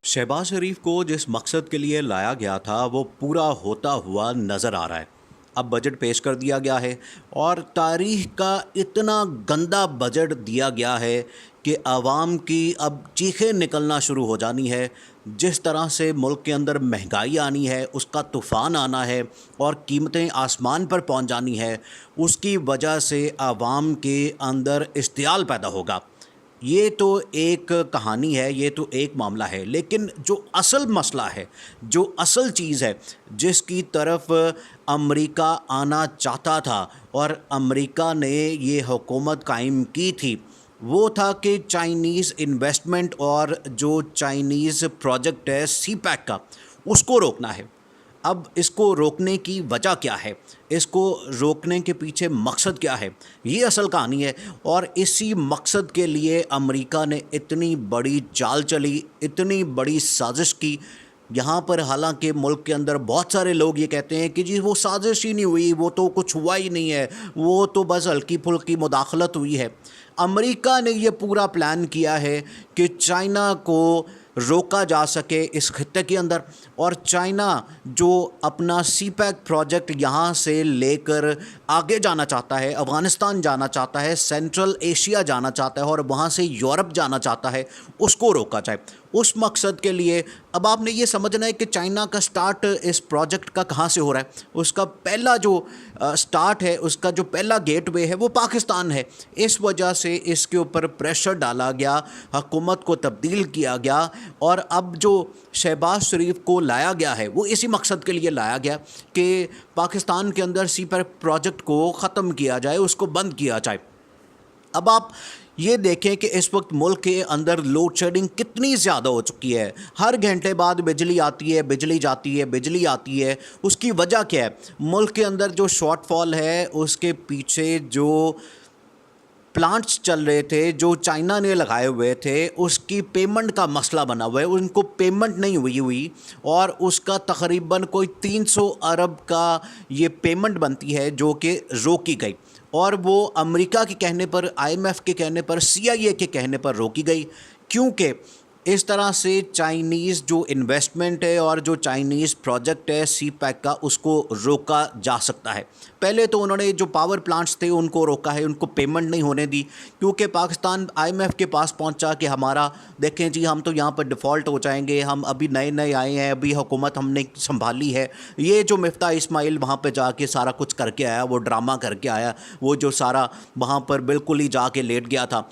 शहबाज शरीफ को जिस मकसद के लिए लाया गया था वो पूरा होता हुआ नज़र आ रहा है। अब बजट पेश कर दिया गया है और तारीख़ का इतना गंदा बजट दिया गया है कि आवाम की अब चीखें निकलना शुरू हो जानी है। जिस तरह से मुल्क के अंदर महंगाई आनी है, उसका तूफ़ान आना है और कीमतें आसमान पर पहुंच जानी है, उसकी वजह से आवाम के अंदर इश्तियाल पैदा होगा। ये तो एक कहानी है, ये तो एक मामला है, लेकिन जो असल मसला है, जो असल चीज़ है जिसकी तरफ अमेरिका आना चाहता था और अमेरिका ने ये हुकूमत कायम की थी, वो था कि चाइनीज़ इन्वेस्टमेंट और जो चाइनीज़ प्रोजेक्ट है सी पैक का, उसको रोकना है। अब इसको रोकने की वजह क्या है, इसको रोकने के पीछे मकसद क्या है, ये असल कहानी है। और इसी मकसद के लिए अमेरिका ने इतनी बड़ी चाल चली, इतनी बड़ी साजिश की। यहाँ पर हालांकि मुल्क के अंदर बहुत सारे लोग ये कहते हैं कि जी वो साजिश ही नहीं हुई, वो तो कुछ हुआ ही नहीं है, वो तो बस हल्की फुल्की मुदाखलत हुई है। अमेरिका ने ये पूरा प्लान किया है कि चाइना को रोका जा सके इस खित्ते के अंदर, और चाइना जो अपना सी पैक प्रोजेक्ट यहाँ से लेकर आगे जाना चाहता है, अफ़गानिस्तान जाना चाहता है, सेंट्रल एशिया जाना चाहता है और वहाँ से यूरोप जाना चाहता है, उसको रोका जाए। उस मकसद के लिए अब आपने ये समझना है कि चाइना का स्टार्ट इस प्रोजेक्ट का कहाँ से हो रहा है। उसका पहला जो स्टार्ट है, उसका जो पहला गेटवे है वो पाकिस्तान है। इस वजह से इसके ऊपर प्रेशर डाला गया, हुकूमत को तब्दील किया गया और अब जो शहबाज शरीफ को लाया गया है वो इसी मकसद के लिए लाया गया कि पाकिस्तान के अंदर सी पैक प्रोजेक्ट को ख़त्म किया जाए, उसको बंद किया जाए। अब आप ये देखें कि इस वक्त मुल्क के अंदर लोड शेडिंग कितनी ज़्यादा हो चुकी है। हर घंटे बाद बिजली आती है, बिजली जाती है, बिजली आती है। उसकी वजह क्या है? मुल्क के अंदर जो शॉर्टफॉल है उसके पीछे जो प्लांट्स चल रहे थे, जो चाइना ने लगाए हुए थे, उसकी पेमेंट का मसला बना हुआ है। उनको पेमेंट नहीं हुई और उसका तकरीबन कोई 300 अरब का ये पेमेंट बनती है जो कि रोकी गई, और वो अमेरिका के कहने पर, आईएमएफ के कहने पर, सीआईए के कहने पर रोकी गई, क्योंकि इस तरह से चाइनीज़ जो इन्वेस्टमेंट है और जो चाइनीज़ प्रोजेक्ट है सी पैक का, उसको रोका जा सकता है। पहले तो उन्होंने जो पावर प्लांट्स थे उनको रोका है, उनको पेमेंट नहीं होने दी, क्योंकि पाकिस्तान आईएमएफ के पास पहुंचा कि हमारा देखें जी, हम तो यहाँ पर डिफ़ॉल्ट हो जाएंगे, हम अभी नए नए आए हैं, अभी हुकूमत हमने संभाली है। ये जो मिफ्ता इस्माइल वहाँ पर जाके सारा कुछ करके आया, वो ड्रामा करके आया, वो जो सारा वहाँ पर बिल्कुल ही जाके लेट गया था,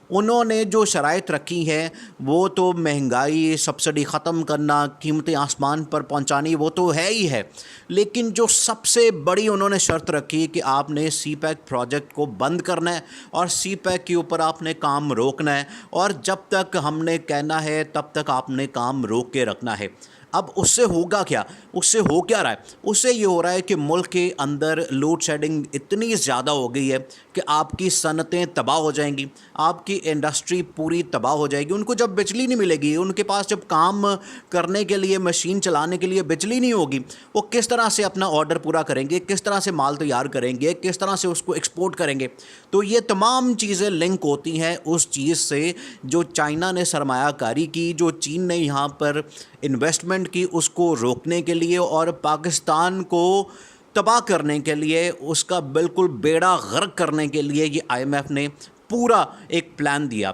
उन्होंने जो शराइत रखी हैं वो तो महंगाई, सब्सिडी ख़त्म करना, कीमतें आसमान पर पहुंचानी, वो तो है ही है। लेकिन जो सबसे बड़ी उन्होंने शर्त रखी कि आपने सी पैक प्रोजेक्ट को बंद करना है और सी पैक के ऊपर आपने काम रोकना है, और जब तक हमने कहना है तब तक आपने काम रोक के रखना है। अब उससे होगा क्या? उससे हो क्या रहा है? उससे ये हो रहा है कि मुल्क के अंदर लोड शेडिंग इतनी ज़्यादा हो गई है कि आपकी सनतें तबाह हो जाएंगी, आपकी इंडस्ट्री पूरी तबाह हो जाएगी। उनको जब बिजली नहीं मिलेगी, उनके पास जब काम करने के लिए, मशीन चलाने के लिए बिजली नहीं होगी, वो किस तरह से अपना ऑर्डर पूरा करेंगे, किस तरह से माल तैयार करेंगे, किस तरह से उसको एक्सपोर्ट करेंगे? तो ये तमाम चीज़ें लिंक होती हैं उस चीज़ से जो चाइना ने सरमायाकारी की, जो चीन ने यहाँ पर इन्वेस्टमेंट की, उसको रोकने के लिए और पाकिस्तान को तबाह करने के लिए, उसका बिल्कुल बेड़ा गर्क करने के लिए ये आईएमएफ ने पूरा एक प्लान दिया।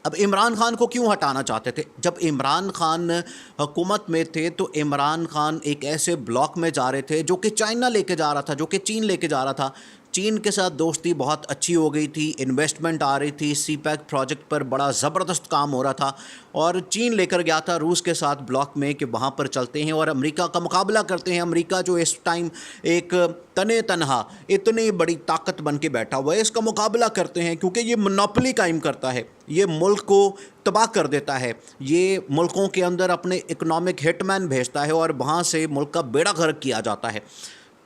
अब इमरान खान को क्यों हटाना चाहते थे? जब इमरान खान हुकूमत में थे तो इमरान खान एक ऐसे ब्लॉक में जा रहे थे जो कि चाइना लेके जा रहा था, जो कि चीन लेके जा रहा था। चीन के साथ दोस्ती बहुत अच्छी हो गई थी, इन्वेस्टमेंट आ रही थी, सी पैक प्रोजेक्ट पर बड़ा ज़बरदस्त काम हो रहा था, और चीन लेकर गया था रूस के साथ ब्लॉक में कि वहाँ पर चलते हैं और अमेरिका का मुकाबला करते हैं। अमेरिका जो इस टाइम एक तने तनहा इतनी बड़ी ताकत बन के बैठा हुआ है, इसका मुकाबला करते हैं, क्योंकि ये मोनोपोली कायम करता है, ये मुल्क को तबाह कर देता है, ये मुल्कों के अंदर अपने इकोनॉमिक हिटमैन भेजता है और वहाँ से मुल्क का बेड़ा गर्क किया जाता है।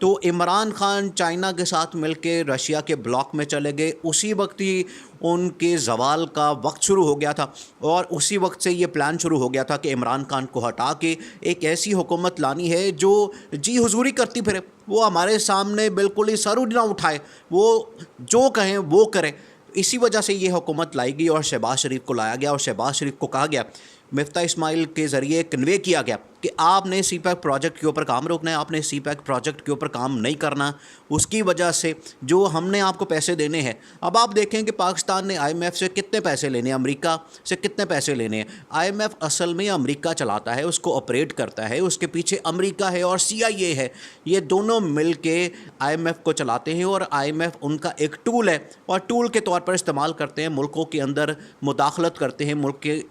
तो इमरान खान चाइना के साथ मिलके रशिया के ब्लॉक में चले गए। उसी वक्त ही उनके ज़वाल का वक्त शुरू हो गया था और उसी वक्त से ये प्लान शुरू हो गया था कि इमरान खान को हटा के एक ऐसी हुकूमत लानी है जो जी हुजूरी करती फिरे, वो हमारे सामने बिल्कुल ही सर ना उठाए, वो जो कहें वो करे। इसी वजह से ये हुकूमत लाई गई और शहबाज शरीफ को लाया गया और शहबाज शरीफ को कहा गया مفتاح اسماعیل کے ذریعے کنوے کیا گیا کہ آپ نے سی پیک پروجیکٹ کے اوپر کام روکنا ہے، آپ نے سی پیک پروجیکٹ کے اوپر کام نہیں کرنا، اس کی وجہ سے جو ہم نے آپ کو پیسے دینے ہیں، اب آپ دیکھیں کہ پاکستان نے آئی ایم ایف سے کتنے پیسے لینے ہیں، امریکہ سے کتنے پیسے لینے ہیں۔ آئی ایم ایف اصل میں امریکہ چلاتا ہے، اس کو آپریٹ کرتا ہے، اس کے پیچھے امریکہ ہے اور سی آئی اے ہے، یہ دونوں مل کے آئی ایم ایف کو چلاتے ہیں، اور آئی ایم ایف ان کا ایک ٹول ہے اور ٹول کے طور پر استعمال کرتے ہیں، ملکوں کے اندر مداخلت کرتے ہیں، ملک کے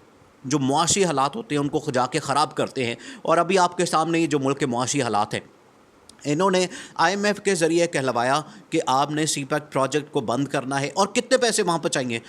جو معاشی حالات ہوتے ہیں ان کو جا کے خراب کرتے ہیں۔ اور ابھی آپ کے سامنے یہ جو ملک کے معاشی حالات ہیں، انہوں نے آئی ایم ایف کے ذریعے کہلوایا کہ آپ نے سی پیک پروجیکٹ کو بند کرنا ہے، اور کتنے پیسے وہاں پہ چاہیے،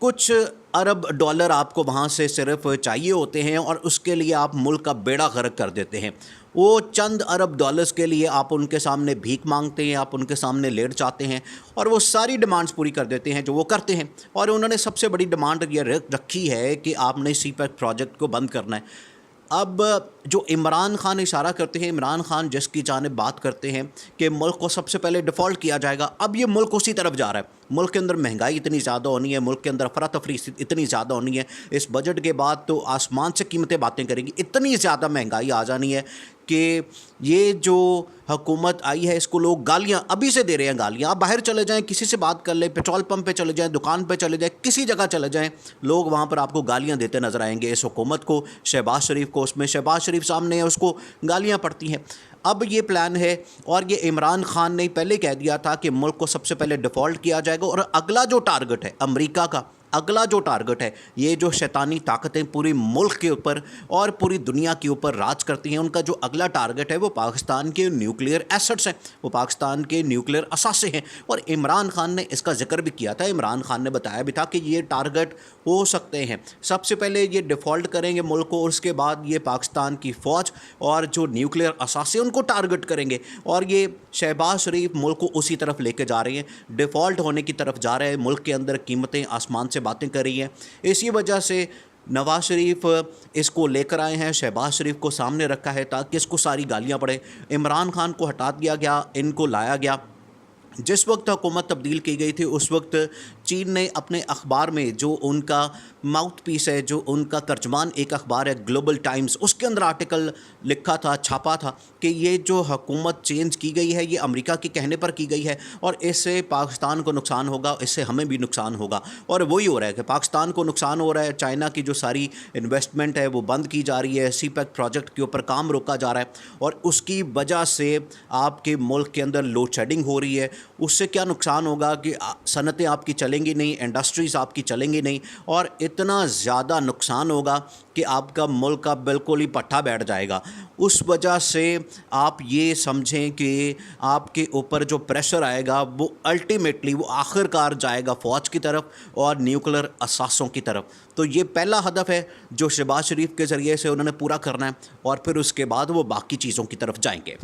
کچھ ارب ڈالر آپ کو وہاں سے صرف چاہیے ہوتے ہیں، اور اس کے لیے آپ ملک کا بیڑا غرق کر دیتے ہیں۔ وہ چند ارب ڈالرز کے لیے آپ ان کے سامنے بھیک مانگتے ہیں، آپ ان کے سامنے لیٹ چاہتے ہیں، اور وہ ساری ڈیمانڈز پوری کر دیتے ہیں جو وہ کرتے ہیں۔ اور انہوں نے سب سے بڑی ڈیمانڈ یہ رکھی ہے کہ آپ نے سی پیک پروجیکٹ کو بند کرنا ہے۔ اب جو عمران خان اشارہ کرتے ہیں، عمران خان جس کی جانب بات کرتے ہیں کہ ملک کو سب سے پہلے ڈیفالٹ کیا جائے گا، اب یہ ملک اسی طرف جا رہا ہے۔ ملک کے اندر مہنگائی اتنی زیادہ ہونی ہے، ملک کے اندر افراتفری اتنی زیادہ ہونی ہے، اس بجٹ کے بعد تو آسمان سے قیمتیں باتیں کریں گی، اتنی زیادہ مہنگائی آ جانی ہے کہ یہ جو حکومت آئی ہے اس کو لوگ گالیاں ابھی سے دے رہے ہیں، گالیاں۔ آپ باہر چلے جائیں، کسی سے بات کر لیں، پیٹرول پمپ پہ چلے جائیں، دکان پہ چلے جائیں، کسی جگہ چلے جائیں، لوگ وہاں پر آپ کو گالیاں دیتے نظر آئیں گے، اس حکومت کو، شہباز شریف کو، اس میں شہباز شریف سامنے ہے، اس کو گالیاں پڑتی ہیں۔ اب یہ پلان ہے، اور یہ عمران خان نے پہلے کہہ دیا تھا کہ ملک کو سب سے پہلے ڈیفالٹ کیا جائے گا، اور اگلا جو ٹارگٹ ہے امریکہ کا، اگلا جو ٹارگٹ ہے، یہ جو شیطانی طاقتیں پوری ملک کے اوپر اور پوری دنیا کے اوپر راج کرتی ہیں، ان کا جو اگلا ٹارگٹ ہے وہ پاکستان کے نیوکلیئر ایسٹس ہیں، وہ پاکستان کے نیوکلیئر اثاثے ہیں۔ اور عمران خان نے اس کا ذکر بھی کیا تھا، عمران خان نے بتایا بھی تھا کہ یہ ٹارگٹ ہو سکتے ہیں، سب سے پہلے یہ ڈیفالٹ کریں گے ملک کو، اور اس کے بعد یہ پاکستان کی فوج اور جو نیوکلیئر اثاثے ان کو ٹارگٹ کریں گے، اور یہ شہباز شریف ملک کو اسی طرف لے کے جا رہے ہیں، ڈیفالٹ ہونے کی طرف جا رہے ہیں، ملک کے اندر قیمتیں آسمان سے باتیں کر رہی ہیں۔ اسی وجہ سے نواز شریف اس کو لے کر آئے ہیں، شہباز شریف کو سامنے رکھا ہے تاکہ اس کو ساری گالیاں پڑیں۔ عمران خان کو ہٹا دیا گیا، ان کو لایا گیا۔ جس وقت حکومت تبدیل کی گئی تھی اس وقت چین نے اپنے اخبار میں، جو ان کا ماؤتھ پیس ہے، جو ان کا ترجمان ایک اخبار ہے گلوبل ٹائمز، اس کے اندر آرٹیکل لکھا تھا، چھاپا تھا کہ یہ جو حکومت چینج کی گئی ہے یہ امریکہ کے کہنے پر کی گئی ہے، اور اس سے پاکستان کو نقصان ہوگا، اس سے ہمیں بھی نقصان ہوگا۔ اور وہی ہو رہا ہے کہ پاکستان کو نقصان ہو رہا ہے، چائنا کی جو ساری انویسٹمنٹ ہے وہ بند کی جا رہی ہے، سی پیک پروجیکٹ کے اوپر کام روکا جا رہا ہے، اور اس کی وجہ سے آپ کے ملک کے اندر لوڈ شیڈنگ ہو رہی ہے۔ اس سے کیا نقصان ہوگا کہ صنعتیں آپ کی چلیں گی نہیں، انڈسٹریز آپ کی چلیں گی نہیں، اور اتنا زیادہ نقصان ہوگا کہ آپ کا ملک کا بالکل ہی پٹھا بیٹھ جائے گا۔ اس وجہ سے آپ یہ سمجھیں کہ آپ کے اوپر جو پریشر آئے گا وہ الٹیمیٹلی وہ آخر کار جائے گا فوج کی طرف اور نیوکلر اثاثوں کی طرف۔ تو یہ پہلا ہدف ہے جو شہباز شریف کے ذریعے سے انہوں نے پورا کرنا ہے، اور پھر اس کے بعد وہ باقی چیزوں کی طرف جائیں گے۔